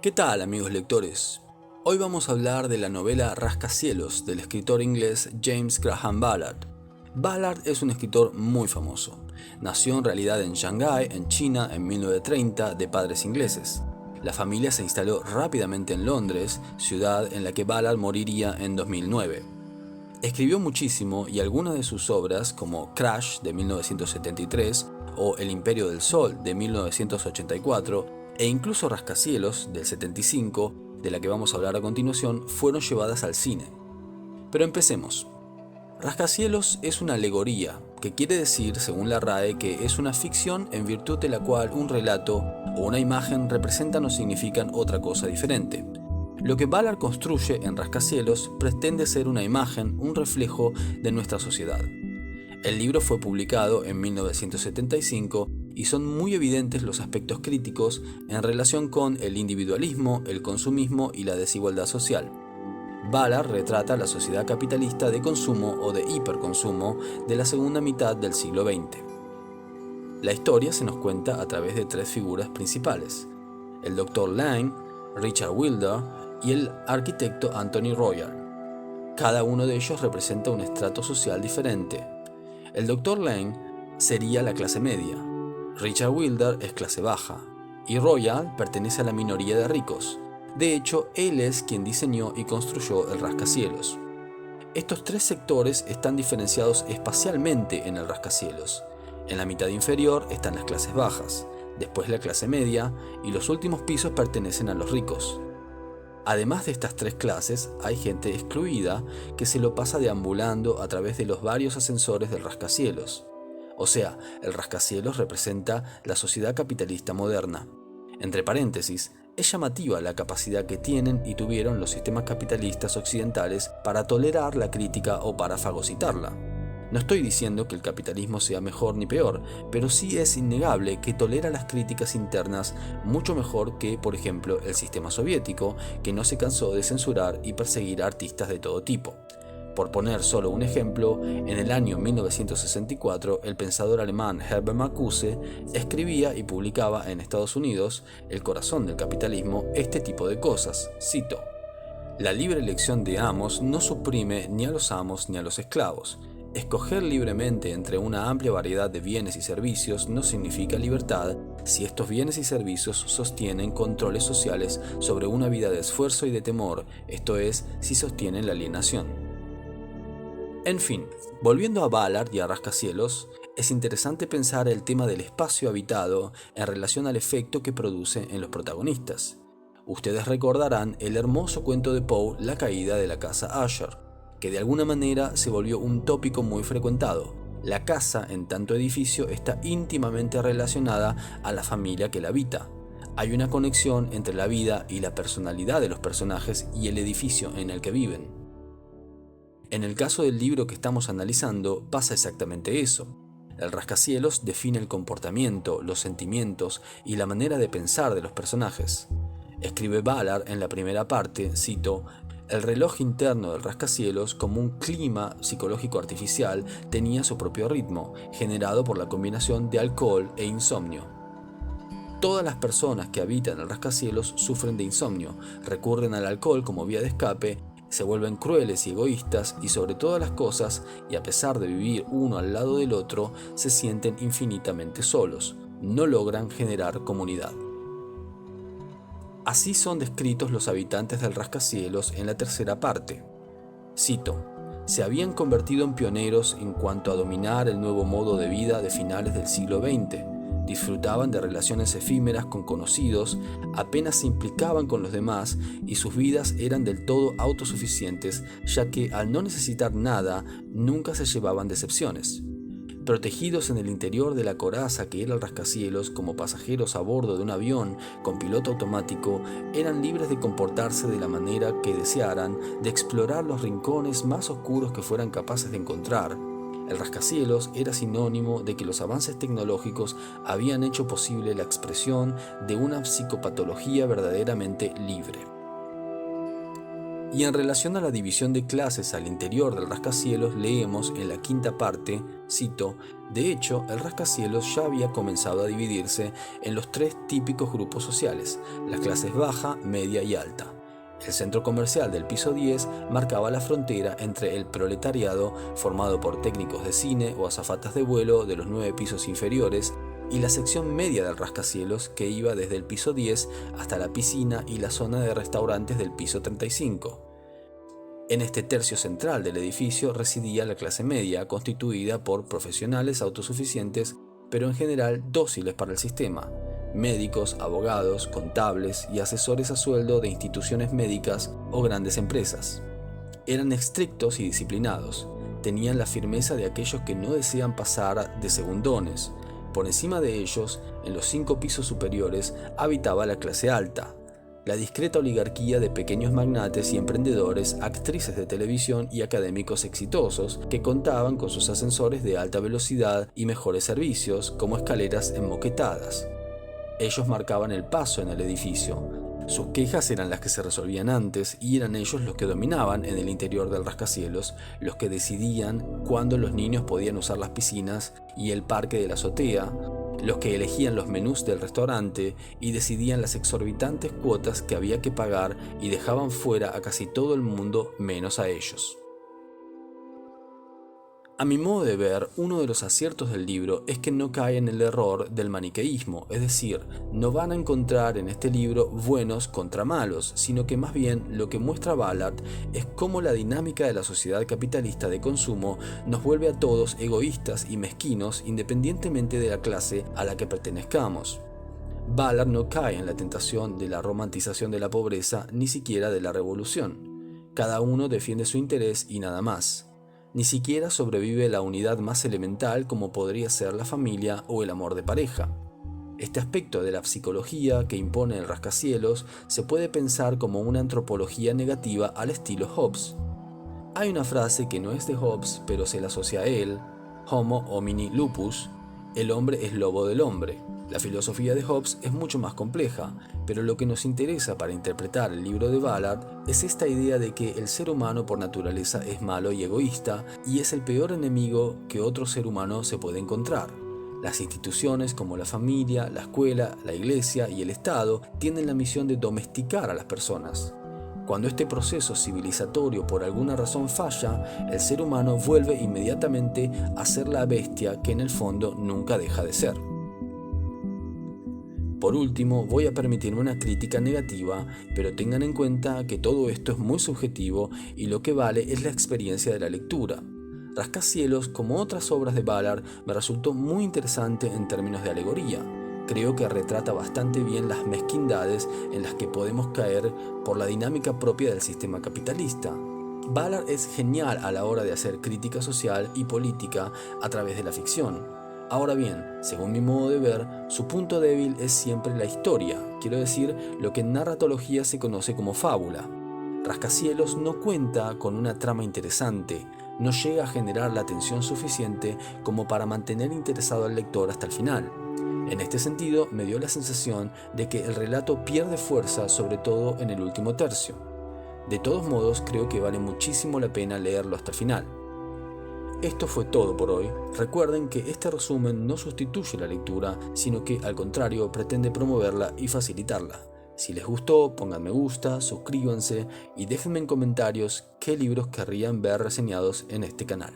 ¿Qué tal, amigos lectores? Hoy vamos a hablar de la novela Rascacielos del escritor inglés James Graham Ballard. Ballard es un escritor muy famoso. Nació en realidad en Shanghái, en China, en 1930, de padres ingleses. La familia se instaló rápidamente en Londres, ciudad en la que Ballard moriría en 2009. Escribió muchísimo y algunas de sus obras, como Crash de 1973 o El Imperio del Sol de 1984, e incluso Rascacielos del 75, de la que vamos a hablar a continuación, fueron llevadas al cine. Pero empecemos. Rascacielos es una alegoría, que quiere decir, según la RAE, que es una ficción en virtud de la cual un relato o una imagen representan o significan otra cosa diferente. Lo que Ballard construye en Rascacielos pretende ser una imagen, un reflejo de nuestra sociedad. El libro fue publicado en 1975 y son muy evidentes los aspectos críticos en relación con el individualismo, el consumismo y la desigualdad social. Ballard retrata la sociedad capitalista de consumo o de hiperconsumo de la segunda mitad del siglo XX. La historia se nos cuenta a través de tres figuras principales: el Dr. Lang, Richard Wilder y el arquitecto Anthony Royal. Cada uno de ellos representa un estrato social diferente. El Dr. Lang sería la clase media, Richard Wilder es clase baja y Royal pertenece a la minoría de ricos. De hecho, él es quien diseñó y construyó el rascacielos. Estos tres sectores están diferenciados espacialmente en el rascacielos. En la mitad inferior están las clases bajas, después la clase media y los últimos pisos pertenecen a los ricos. Además de estas tres clases, hay gente excluida que se lo pasa deambulando a través de los varios ascensores del rascacielos. O sea, el rascacielos representa la sociedad capitalista moderna. Entre paréntesis, es llamativa la capacidad que tienen y tuvieron los sistemas capitalistas occidentales para tolerar la crítica o para fagocitarla. No estoy diciendo que el capitalismo sea mejor ni peor, pero sí es innegable que tolera las críticas internas mucho mejor que, por ejemplo, el sistema soviético, que no se cansó de censurar y perseguir a artistas de todo tipo. Por poner solo un ejemplo, en el año 1964, el pensador alemán Herbert Marcuse escribía y publicaba en Estados Unidos, El corazón del capitalismo, este tipo de cosas. Cito: "La libre elección de amos no suprime ni a los amos ni a los esclavos. Escoger libremente entre una amplia variedad de bienes y servicios no significa libertad si estos bienes y servicios sostienen controles sociales sobre una vida de esfuerzo y de temor, esto es, si sostienen la alienación". En fin, volviendo a Ballard y a Rascacielos, es interesante pensar el tema del espacio habitado en relación al efecto que produce en los protagonistas. Ustedes recordarán el hermoso cuento de Poe, La caída de la casa Usher, que de alguna manera se volvió un tópico muy frecuentado. La casa, en tanto edificio, está íntimamente relacionada a la familia que la habita. Hay una conexión entre la vida y la personalidad de los personajes y el edificio en el que viven. En el caso del libro que estamos analizando, pasa exactamente eso. El rascacielos define el comportamiento, los sentimientos y la manera de pensar de los personajes. Escribe Ballard en la primera parte, cito: "El reloj interno del rascacielos, como un clima psicológico artificial, tenía su propio ritmo, generado por la combinación de alcohol e insomnio. Todas las personas que habitan el rascacielos sufren de insomnio, recurren al alcohol como vía de escape, se vuelven crueles y egoístas y sobre todas las cosas, y a pesar de vivir uno al lado del otro, se sienten infinitamente solos, no logran generar comunidad". Así son descritos los habitantes del rascacielos en la tercera parte. Cito: "Se habían convertido en pioneros en cuanto a dominar el nuevo modo de vida de finales del siglo XX. Disfrutaban de relaciones efímeras con conocidos, apenas se implicaban con los demás y sus vidas eran del todo autosuficientes, ya que al no necesitar nada, nunca se llevaban decepciones. Protegidos en el interior de la coraza que era el rascacielos como pasajeros a bordo de un avión con piloto automático, eran libres de comportarse de la manera que desearan, de explorar los rincones más oscuros que fueran capaces de encontrar. El rascacielos era sinónimo de que los avances tecnológicos habían hecho posible la expresión de una psicopatología verdaderamente libre". Y en relación a la división de clases al interior del rascacielos, leemos en la quinta parte, cito: de hecho, el rascacielos ya había comenzado a dividirse en los tres típicos grupos sociales, las clases baja, media y alta. El centro comercial del piso 10 marcaba la frontera entre el proletariado, formado por técnicos de cine o azafatas de vuelo de los 9 pisos inferiores, y la sección media del rascacielos, que iba desde el piso 10 hasta la piscina y la zona de restaurantes del piso 35. En este tercio central del edificio residía la clase media, constituida por profesionales autosuficientes, pero en general dóciles para el sistema: médicos, abogados, contables y asesores a sueldo de instituciones médicas o grandes empresas. Eran estrictos y disciplinados, tenían la firmeza de aquellos que no desean pasar de segundones. Por encima de ellos, en los 5 pisos superiores, habitaba la clase alta, la discreta oligarquía de pequeños magnates y emprendedores, actrices de televisión y académicos exitosos que contaban con sus ascensores de alta velocidad y mejores servicios, como escaleras enmoquetadas. Ellos marcaban el paso en el edificio. Sus quejas eran las que se resolvían antes y eran ellos los que dominaban en el interior del rascacielos, los que decidían cuándo los niños podían usar las piscinas y el parque de la azotea, los que elegían los menús del restaurante y decidían las exorbitantes cuotas que había que pagar y dejaban fuera a casi todo el mundo menos a ellos. A mi modo de ver, uno de los aciertos del libro es que no cae en el error del maniqueísmo, es decir, no van a encontrar en este libro buenos contra malos, sino que más bien lo que muestra Ballard es cómo la dinámica de la sociedad capitalista de consumo nos vuelve a todos egoístas y mezquinos independientemente de la clase a la que pertenezcamos. Ballard no cae en la tentación de la romantización de la pobreza ni siquiera de la revolución. Cada uno defiende su interés y nada más. Ni siquiera sobrevive la unidad más elemental como podría ser la familia o el amor de pareja. Este aspecto de la psicología que impone el rascacielos se puede pensar como una antropología negativa al estilo Hobbes. Hay una frase que no es de Hobbes, pero se la asocia a él: Homo homini lupus, el hombre es lobo del hombre. La filosofía de Hobbes es mucho más compleja, pero lo que nos interesa para interpretar el libro de Ballard es esta idea de que el ser humano por naturaleza es malo y egoísta y es el peor enemigo que otro ser humano se puede encontrar. Las instituciones como la familia, la escuela, la iglesia y el Estado tienen la misión de domesticar a las personas. Cuando este proceso civilizatorio por alguna razón falla, el ser humano vuelve inmediatamente a ser la bestia que en el fondo nunca deja de ser. Por último, voy a permitirme una crítica negativa, pero tengan en cuenta que todo esto es muy subjetivo y lo que vale es la experiencia de la lectura. Rascacielos, como otras obras de Ballard, me resultó muy interesante en términos de alegoría. Creo que retrata bastante bien las mezquindades en las que podemos caer por la dinámica propia del sistema capitalista. Ballard es genial a la hora de hacer crítica social y política a través de la ficción. Ahora bien, según mi modo de ver, su punto débil es siempre la historia, quiero decir, lo que en narratología se conoce como fábula. Rascacielos no cuenta con una trama interesante, no llega a generar la atención suficiente como para mantener interesado al lector hasta el final. En este sentido, me dio la sensación de que el relato pierde fuerza, sobre todo en el último tercio. De todos modos, creo que vale muchísimo la pena leerlo hasta el final. Esto fue todo por hoy. Recuerden que este resumen no sustituye la lectura, sino que al contrario pretende promoverla y facilitarla. Si les gustó, pongan me gusta, suscríbanse y déjenme en comentarios qué libros querrían ver reseñados en este canal.